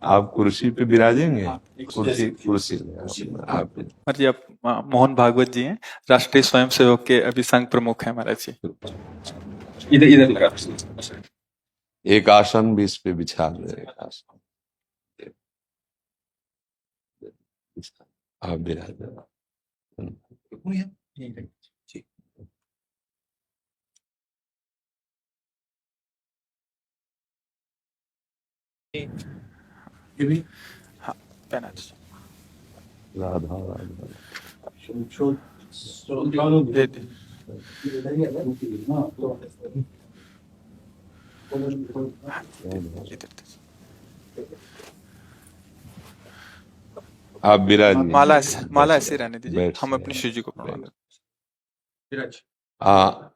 आप कुर्सी पे विराजेंगे? कुर्सी कुर्सी आप महाराज जी, आप मोहन भागवत जी हैं, राष्ट्रीय स्वयंसेवक के अभी संघ प्रमुख हैं महाराज जी। इधर इधर लगा। एक आसन भी इस पे बिछा दे। एक आसन आप विराज। हाँ, पहना दीजिए। राधा राधा दे दे। इधर दीजिए। आप विराजिए। माला ऐसे रहने दीजिए, बैठ हम से अपनी शिव जी को प्रणाम करें। हाँ,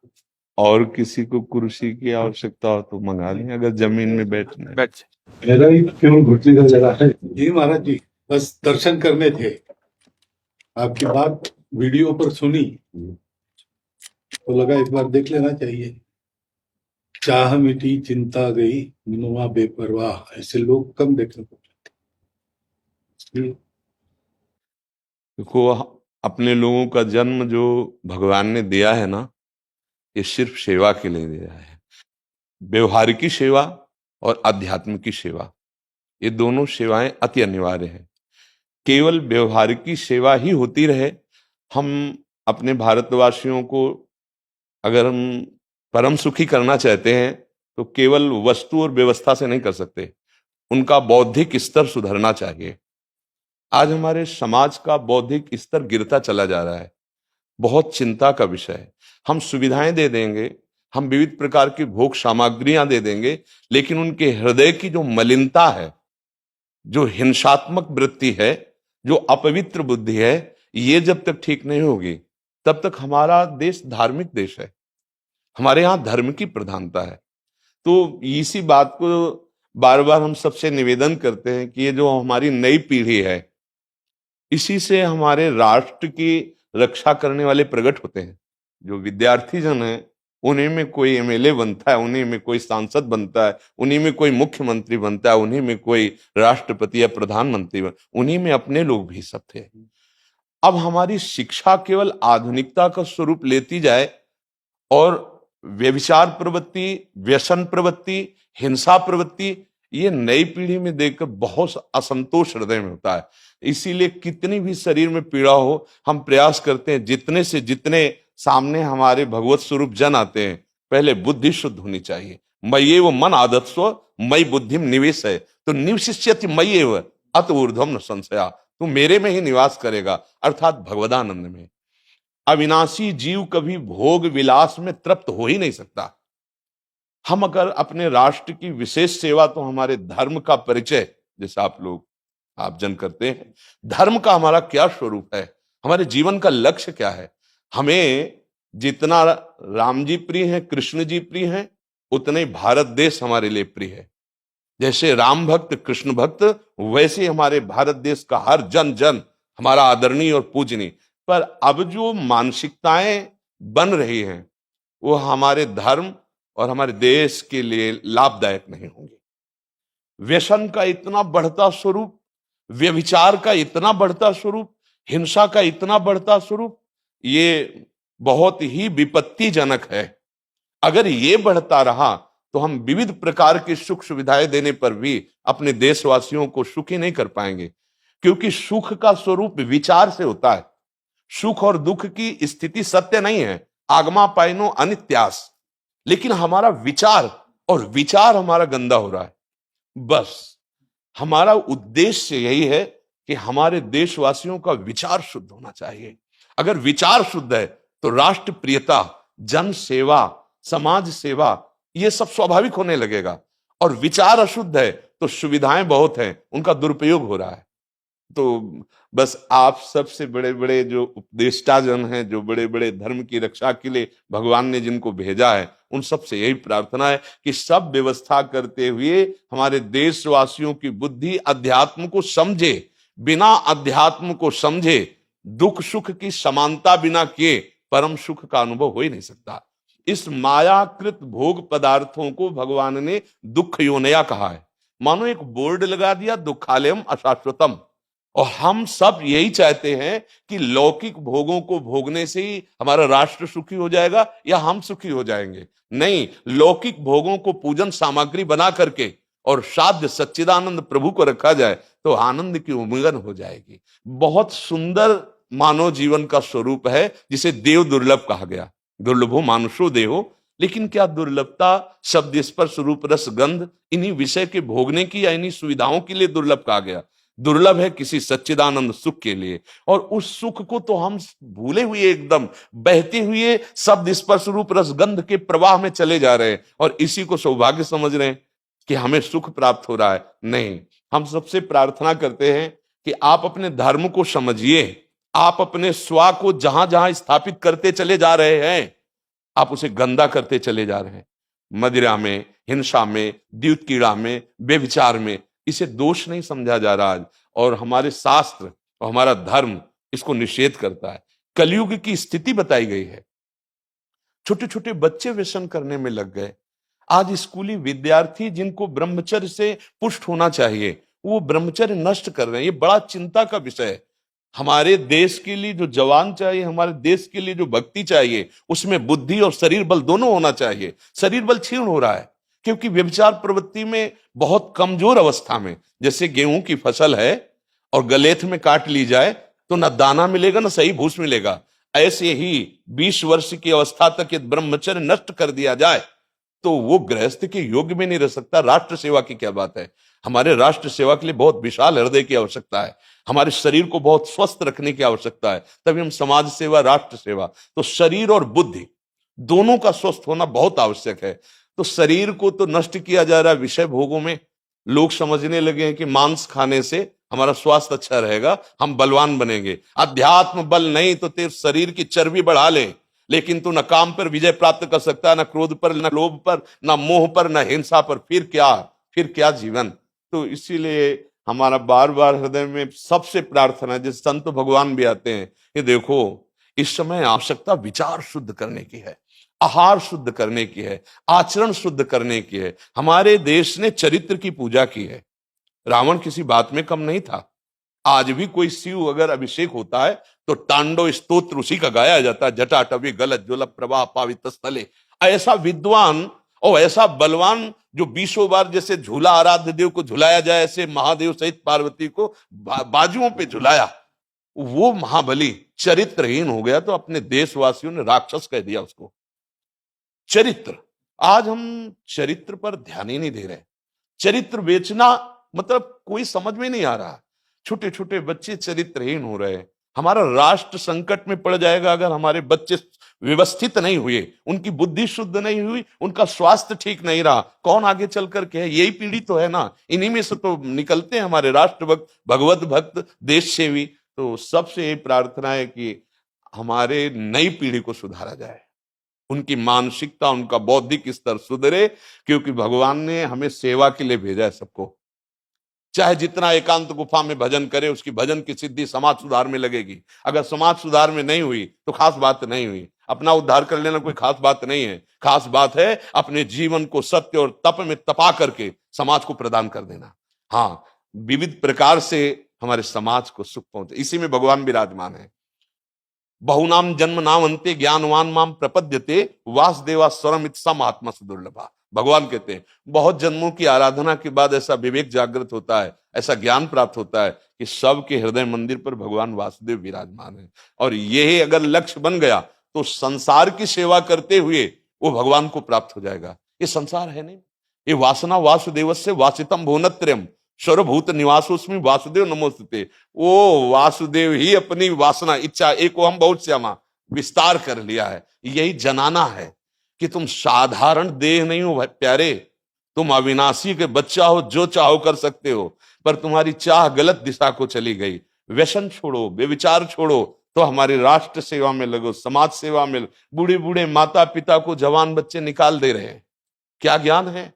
और किसी को कुर्सी की आवश्यकता हो तो मंगा लें, अगर जमीन में बैठना है। बैठ जाए। मेरा ही केवल घुटने का जगह है जी महाराज जी, बस दर्शन करने थे। आपकी बात वीडियो पर सुनी तो लगा एक बार देख लेना चाहिए। चाह मिटी चिंता गई मनुआ बेपरवाह, ऐसे लोग कम देखने को मिलते। देखो, अपने लोगों का जन्म जो भगवान ने दिया है ना, ये सिर्फ सेवा के लिए दिया है। व्यवहारिकी सेवा और आध्यात्म की सेवा, ये दोनों सेवाएं अति अनिवार्य हैं। केवल व्यवहारिकी सेवा ही होती रहे, हम अपने भारतवासियों को अगर हम परम सुखी करना चाहते हैं तो केवल वस्तु और व्यवस्था से नहीं कर सकते, उनका बौद्धिक स्तर सुधरना चाहिए। आज हमारे समाज का बौद्धिक स्तर गिरता चला जा रहा है, बहुत चिंता का विषय है। हम सुविधाएं दे देंगे, हम विविध प्रकार की भोग सामग्रियां दे देंगे, लेकिन उनके हृदय की जो मलिनता है, जो हिंसात्मक वृत्ति है, जो अपवित्र बुद्धि है, ये जब तक ठीक नहीं होगी तब तक हमारा देश धार्मिक देश है, हमारे यहाँ धर्म की प्रधानता है। तो इसी बात को बार बार हम सबसे निवेदन करते हैं कि ये जो हमारी नई पीढ़ी है, इसी से हमारे राष्ट्र की रक्षा करने वाले प्रकट होते हैं। जो विद्यार्थी जन है, उन्हीं में कोई एमएलए बनता है, उन्हीं में कोई सांसद बनता है, उन्हीं में कोई मुख्यमंत्री बनता है, उन्हीं में कोई राष्ट्रपति या प्रधानमंत्री उन्हीं में अपने लोग भी सब थे। अब हमारी शिक्षा केवल आधुनिकता का स्वरूप लेती जाए और व्यभिचार प्रवृत्ति, व्यसन प्रवृत्ति, हिंसा प्रवृत्ति, ये नई पीढ़ी में देखकर बहुत असंतोष हृदय में होता है। इसीलिए कितनी भी शरीर में पीड़ा हो, हम प्रयास करते हैं जितने से जितने सामने हमारे भगवत स्वरूप जन आते हैं, पहले बुद्धि शुद्ध होनी चाहिए। मय्ये वो मन आदत्स्व मई बुद्धि निवेश है, तो निवशिष्यति मय्ये व अत ऊर्ध्वम न संशया, तू मेरे में ही निवास करेगा, अर्थात भगवदानंद में। अविनाशी जीव कभी भोग विलास में तृप्त हो ही नहीं सकता। हम अगर अपने राष्ट्र की विशेष सेवा, तो हमारे धर्म का परिचय, जैसे आप जन करते हैं, धर्म का हमारा क्या स्वरूप है, हमारे जीवन का लक्ष्य क्या है। हमें जितना राम जी प्रिय हैं, कृष्ण जी प्रिय हैं, उतने ही भारत देश हमारे लिए प्रिय है। जैसे राम भक्त कृष्ण भक्त, वैसे हमारे भारत देश का हर जन जन हमारा आदरणीय और पूजनीय। पर अब जो मानसिकताएं बन रही हैं, वो हमारे धर्म और हमारे देश के लिए लाभदायक नहीं होंगे। व्यसन का इतना बढ़ता स्वरूप, व्यभिचार का इतना बढ़ता स्वरूप, हिंसा का इतना बढ़ता स्वरूप, ये बहुत ही विपत्तिजनक है। अगर ये बढ़ता रहा तो हम विविध प्रकार की सुख सुविधाएं देने पर भी अपने देशवासियों को सुखी नहीं कर पाएंगे, क्योंकि सुख का स्वरूप विचार से होता है। सुख और दुख की स्थिति सत्य नहीं है, आगमा पाइनो अनित्यास, लेकिन हमारा विचार, और विचार हमारा गंदा हो रहा है। बस हमारा उद्देश्य यही है कि हमारे देशवासियों का विचार शुद्ध होना चाहिए। अगर विचार शुद्ध है तो राष्ट्र प्रियता, जन सेवा, समाज सेवा, ये सब स्वाभाविक होने लगेगा। और विचार अशुद्ध है तो सुविधाएं बहुत हैं, उनका दुरुपयोग हो रहा है। तो बस आप सबसे बड़े बड़े जो उपदेष्टा जन हैं, जो बड़े बड़े धर्म की रक्षा के लिए भगवान ने जिनको भेजा है, उन सबसे यही प्रार्थना है कि सब व्यवस्था करते हुए हमारे देशवासियों की बुद्धि अध्यात्म को समझे। बिना अध्यात्म को समझे दुख सुख की समानता बिना किए परम सुख का अनुभव हो ही नहीं सकता। इस मायाकृत भोग पदार्थों को भगवान ने दुख योनया कहा है। मानो एक बोर्ड लगा दिया, दुखालयम अशाश्वतम। और हम सब यही चाहते हैं कि लौकिक भोगों को भोगने से ही हमारा राष्ट्र सुखी हो जाएगा या हम सुखी हो जाएंगे। नहीं, लौकिक भोगों को पूजन सामग्री बना करके और साध्य सच्चिदानंद प्रभु को रखा जाए तो आनंद की उमंगन हो जाएगी। बहुत सुंदर मानव जीवन का स्वरूप है, जिसे देव दुर्लभ कहा गया। दुर्लभो मानुषो देहो। लेकिन क्या दुर्लभता शब्द स्पर्श रूप रस गंध इन्हीं विषय के भोगने की या इन्हीं सुविधाओं के लिए दुर्लभ कहा गया? दुर्लभ है किसी सच्चिदानंद सुख के लिए। और उस सुख को तो हम भूले हुए, एकदम बहते हुए शब्द स्पर्श रूप रस गंध के प्रवाह में चले जा रहे हैं और इसी को सौभाग्य समझ रहे हैं कि हमें सुख प्राप्त हो रहा है। नहीं, हम सबसे प्रार्थना करते हैं कि आप अपने धर्म को समझिए। आप अपने स्वा को जहां जहां स्थापित करते चले जा रहे हैं, आप उसे गंदा करते चले जा रहे हैं। मदिरा में, हिंसा में, द्यूत कीड़ा में, बेविचार में, इसे दोष नहीं समझा जा रहा आज। और हमारे शास्त्र और हमारा धर्म इसको निषेध करता है। कलयुग की स्थिति बताई गई है। छोटे छोटे बच्चे व्यसन करने में लग गए। आज स्कूली विद्यार्थी जिनको ब्रह्मचर्य से पुष्ट होना चाहिए, वो ब्रह्मचर्य नष्ट कर रहे हैं। ये बड़ा चिंता का विषय है। हमारे देश के लिए जो जवान चाहिए, हमारे देश के लिए जो भक्ति चाहिए, उसमें बुद्धि और शरीर बल दोनों होना चाहिए। शरीर बल क्षीण हो रहा है क्योंकि व्यभिचार प्रवृत्ति में बहुत कमजोर अवस्था में, जैसे गेहूं की फसल है और गलेथ में काट ली जाए तो न दाना मिलेगा न सही भूस मिलेगा, ऐसे ही 20 वर्ष की अवस्था तक यदि ब्रह्मचर्य नष्ट कर दिया जाए तो वो गृहस्थ के योग्य में नहीं रह सकता। राष्ट्र सेवा की क्या बात है। हमारे राष्ट्र सेवा के लिए बहुत विशाल हृदय की आवश्यकता है। हमारे शरीर को बहुत स्वस्थ रखने की आवश्यकता है, तभी हम समाज सेवा, राष्ट्र सेवा। तो शरीर और बुद्धि दोनों का स्वस्थ होना बहुत आवश्यक है। तो शरीर को तो नष्ट किया जा रहा है विषय भोगों में। लोग समझने लगे हैं कि मांस खाने से हमारा स्वास्थ्य अच्छा रहेगा, हम बलवान बनेंगे। अध्यात्म बल नहीं तो तेरे शरीर की चर्बी बढ़ा ले, लेकिन तू न काम पर विजय प्राप्त कर सकता, न क्रोध पर, न लोभ पर, न मोह पर, न हिंसा पर। फिर क्या जीवन। तो इसीलिए हमारा बार बार हृदय में सबसे प्रार्थना है, जिस संत भगवान भी आते हैं, ये देखो इस समय आवश्यकता विचार शुद्ध करने की है, आहार शुद्ध करने की है, आचरण शुद्ध करने की है। हमारे देश ने चरित्र की पूजा की है। रावण किसी बात में कम नहीं था। आज भी कोई शिव अगर अभिषेक होता है तो तांडव स्तोत्र उसी का गाया जाता है। जटाटवी गलत ज्वल प्रवाह पावित स्थले। ऐसा विद्वान और ऐसा बलवान जो 20 बार जैसे झूला आराध्य देव को झुलाया जाए, ऐसे महादेव सहित पार्वती को बाजुओं पे झुलाया, वो महाबली चरित्रहीन हो गया तो अपने देशवासियों ने राक्षस कह दिया उसको। चरित्र, आज हम चरित्र पर ध्यान ही नहीं दे रहे। चरित्र बेचना मतलब कोई समझ में नहीं आ रहा। छोटे छोटे बच्चे चरित्रहीन हो रहे हैं। हमारा राष्ट्र संकट में पड़ जाएगा अगर हमारे बच्चे व्यवस्थित नहीं हुए, उनकी बुद्धि शुद्ध नहीं हुई, उनका स्वास्थ्य ठीक नहीं रहा। कौन आगे चल करके है? यही पीढ़ी तो है ना, इन्हीं में से तो निकलते हैं हमारे राष्ट्र भक्त, भगवत भक्त, देश सेवी। तो सबसे यही प्रार्थना है कि हमारे नई पीढ़ी को सुधारा जाए, उनकी मानसिकता, उनका बौद्धिक स्तर सुधरे, क्योंकि भगवान ने हमें सेवा के लिए भेजा है सबको। चाहे जितना एकांत गुफा में भजन करे, उसकी भजन की सिद्धि समाज सुधार में लगेगी। अगर समाज सुधार में नहीं हुई तो खास बात नहीं हुई। अपना उद्धार कर लेना कोई खास बात नहीं है। खास बात है अपने जीवन को सत्य और तप में तपा करके समाज को प्रदान कर देना। हाँ, विविध प्रकार से हमारे समाज को सुख पहुंचे, इसी में भगवान विराजमान है। बहुनाम जन्म नाम अंते ज्ञानवान माम प्रपद्यते वासुदेवा स्वरम इत्सम आत्मा सुदुर्लभा। भगवान कहते हैं बहुत जन्मों की आराधना के बाद ऐसा विवेक जागृत होता है, ऐसा ज्ञान प्राप्त होता है कि सबके हृदय मंदिर पर भगवान वासुदेव विराजमान है। और यही अगर लक्ष्य बन गया तो संसार की सेवा करते हुए वो भगवान को प्राप्त हो जाएगा। ये संसार है नहीं, ये वासना वासुदेवस्य वासितम भुवनत्रयम् सर्वभूत निवासोस्मि वासुदेव नमोस्तुते। वो वासुदेव ही अपनी वासना, इच्छा, एको हम बहुत श्यामा विस्तार कर लिया है। यही जनाना है कि तुम साधारण देह नहीं हो प्यारे, तुम अविनाशी के बच्चा हो, जो चाहो कर सकते हो। पर तुम्हारी चाह गलत दिशा को चली गई। व्यसन छोड़ो, बेविचार छोड़ो, तो हमारी राष्ट्र सेवा में लगो, समाज सेवा में। बूढ़े बूढ़े माता पिता को जवान बच्चे निकाल दे रहे हैं। क्या ज्ञान है?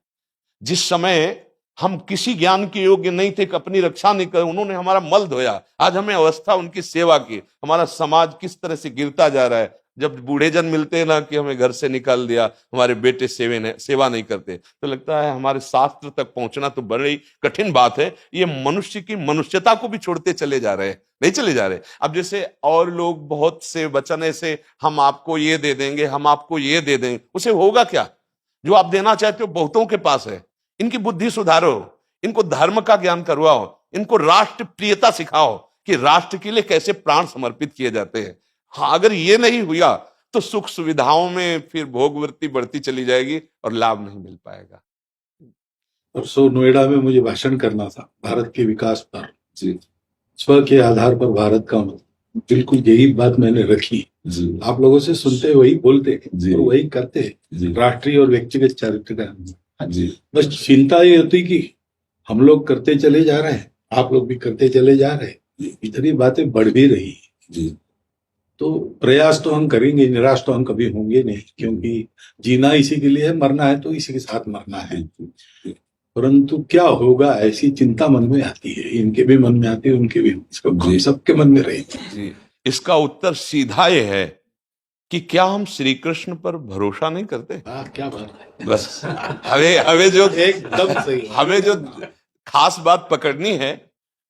जिस समय हम किसी ज्ञान के योग्य नहीं थे कि अपनी रक्षा नहीं कर, उन्होंने हमारा मल धोया। आज हमें अवस्था उनकी सेवा की। हमारा समाज किस तरह से गिरता जा रहा है। जब बूढ़े जन मिलते हैं ना कि हमें घर से निकाल दिया, हमारे बेटे सेवा नहीं करते, तो लगता है हमारे शास्त्र तक पहुंचना तो बड़ी कठिन बात है। ये मनुष्य की मनुष्यता को भी छोड़ते चले जा रहे हैं, नहीं चले जा रहे। अब जैसे और लोग बहुत से वचन ऐसे, हम आपको ये दे देंगे, हम आपको ये दे देंगे, उसे होगा क्या? जो आप देना चाहते हो बहुतों के पास है। इनकी बुद्धि सुधारो, इनको धर्म का ज्ञान करवाओ, इनको राष्ट्र प्रियता सिखाओ कि राष्ट्र के लिए कैसे प्राण समर्पित किए जाते हैं। हाँ, अगर ये नहीं हुआ तो सुख सुविधाओं में फिर भोगवृत्ति बढ़ती चली जाएगी और लाभ नहीं मिल पाएगा। परसों नोएडा में मुझे भाषण करना था भारत के विकास पर। जी स्व के आधार पर भारत का मतलब, बिल्कुल यही बात मैंने रखी। जी आप लोगों से सुनते वही बोलते जी और वही करते, जी राष्ट्रीय और व्यक्तिगत चरित्र का। जी बस चिंता ये होती कि हम लोग करते चले जा रहे हैं, आप लोग भी करते चले जा रहे हैं, इतनी बातें बढ़ भी रही जी तो प्रयास तो हम करेंगे, निराश तो हम कभी होंगे नहीं, क्योंकि जीना इसी के लिए है, मरना है तो इसी के साथ मरना है। परंतु क्या होगा ऐसी चिंता मन में आती है, इनके भी मन में आती है, उनके भी, हम सबके मन में रहेगी। जी। इसका उत्तर सीधा ये है कि क्या हम श्री कृष्ण पर भरोसा नहीं करते? क्या बात है, बस हमें जो एकदम सही, हमें जो खास बात पकड़नी है,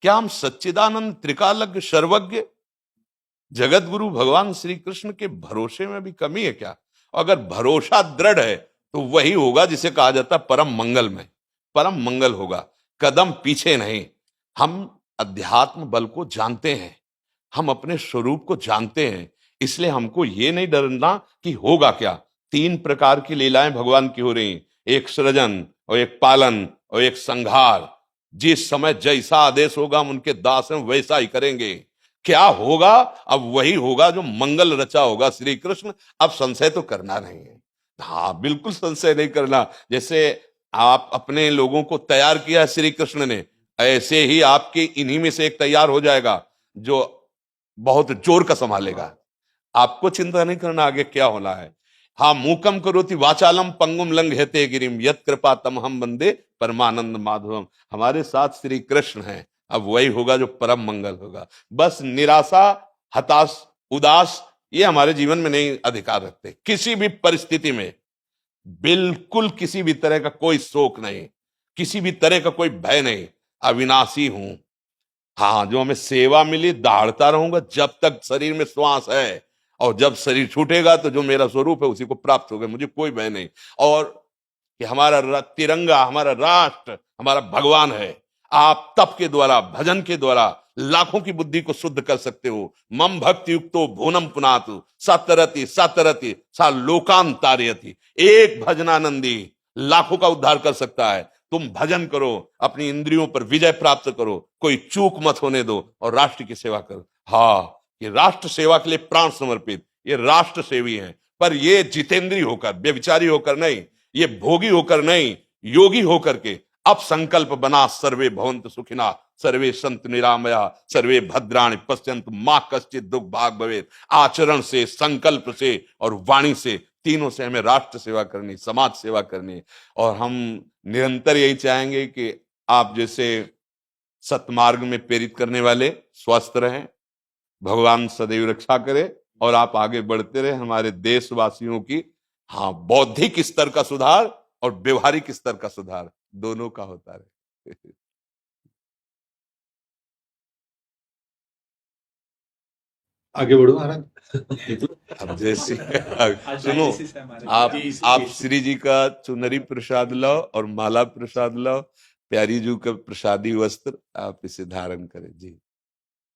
क्या हम सच्चिदानंद त्रिकालज्ञ सर्वज्ञ जगत गुरु भगवान श्री कृष्ण के भरोसे में भी कमी है क्या? अगर भरोसा दृढ़ है तो वही होगा जिसे कहा जाता है परम मंगल में, परम मंगल होगा, कदम पीछे नहीं। हम अध्यात्म बल को जानते हैं, हम अपने स्वरूप को जानते हैं, इसलिए हमको ये नहीं डरना कि होगा क्या। 3 प्रकार की लीलाएं भगवान की हो रही, एक सृजन और एक पालन और एक संहार। जिस समय जैसा आदेश होगा हम उनके दास हैं, वैसा ही करेंगे। क्या होगा? अब वही होगा जो मंगल रचा होगा श्री कृष्ण। अब संशय तो करना नहीं है, हाँ बिल्कुल संशय नहीं करना। जैसे आप अपने लोगों को तैयार किया श्री कृष्ण ने, ऐसे ही आपके इन्हीं में से एक तैयार हो जाएगा जो बहुत जोर का संभालेगा। आपको चिंता नहीं करना आगे क्या होना है। हाँ, मूकम करोति वाचालम पंगुम लंघयते गिरिम यत् कृपा तमहम वंदे परमानंद माधवम। हमारे साथ श्री कृष्ण हैं, अब वही होगा जो परम मंगल होगा। बस निराशा, हताश, उदास ये हमारे जीवन में नहीं अधिकार रखते। किसी भी परिस्थिति में बिल्कुल किसी भी तरह का कोई शोक नहीं, किसी भी तरह का कोई भय नहीं। अविनाशी हूं, हाँ जो हमें सेवा मिली दहाड़ता रहूंगा जब तक शरीर में श्वास है, और जब शरीर छूटेगा तो जो मेरा स्वरूप है उसी को प्राप्त होगा, मुझे कोई भय नहीं। और कि हमारा तिरंगा, हमारा राष्ट्र, हमारा भगवान है। आप तप के द्वारा, भजन के द्वारा लाखों की बुद्धि को शुद्ध कर सकते हो। मम भक्ति युक्तो भुवनम पुनातु सतरति सतरति सा लोकान तारयति। एक भजनानंदी लाखों का उद्धार कर सकता है। तुम भजन करो, अपनी इंद्रियों पर विजय प्राप्त करो, कोई चूक मत होने दो और राष्ट्र की सेवा करो। हाँ, ये राष्ट्र सेवा के लिए प्राण समर्पित, ये राष्ट्र सेवी हैं। पर ये जितेंद्रीय होकर, व्यभिचारी होकर नहीं, ये भोगी होकर नहीं, योगी होकर के अब संकल्प बना, सर्वे भवन्तु सुखिना सर्वे संतु निरामया सर्वे भद्राणि पश्यन्तु मां कश्चित् दुख भाग भवेत्। आचरण से, संकल्प से और वाणी से, तीनों से हमें राष्ट्र सेवा करनी, समाज सेवा करनी। और हम निरंतर यही चाहेंगे कि आप जैसे सतमार्ग में प्रेरित करने वाले स्वस्थ रहें, भगवान सदैव रक्षा करे और आप आगे बढ़ते रहे। हमारे देशवासियों की हाँ बौद्धिक स्तर का सुधार और व्यवहारिक स्तर का सुधार दोनों का होता रहे। आगे बढ़ो महाराज। अब जैसे सुनो, आप श्री जी का चुनरी प्रसाद लाओ और माला प्रसाद लाओ, प्यारी जी का प्रसादी वस्त्र आप इसे धारण करें जी।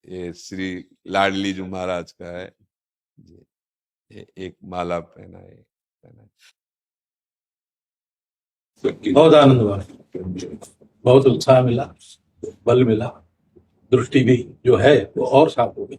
ये श्री लाडली जी महाराज का है जी, ये एक माला पहना है। बहुत आनंद हुआ, बहुत उत्साह मिला, बल मिला, दृष्टि भी जो है वो और साफ हो गई।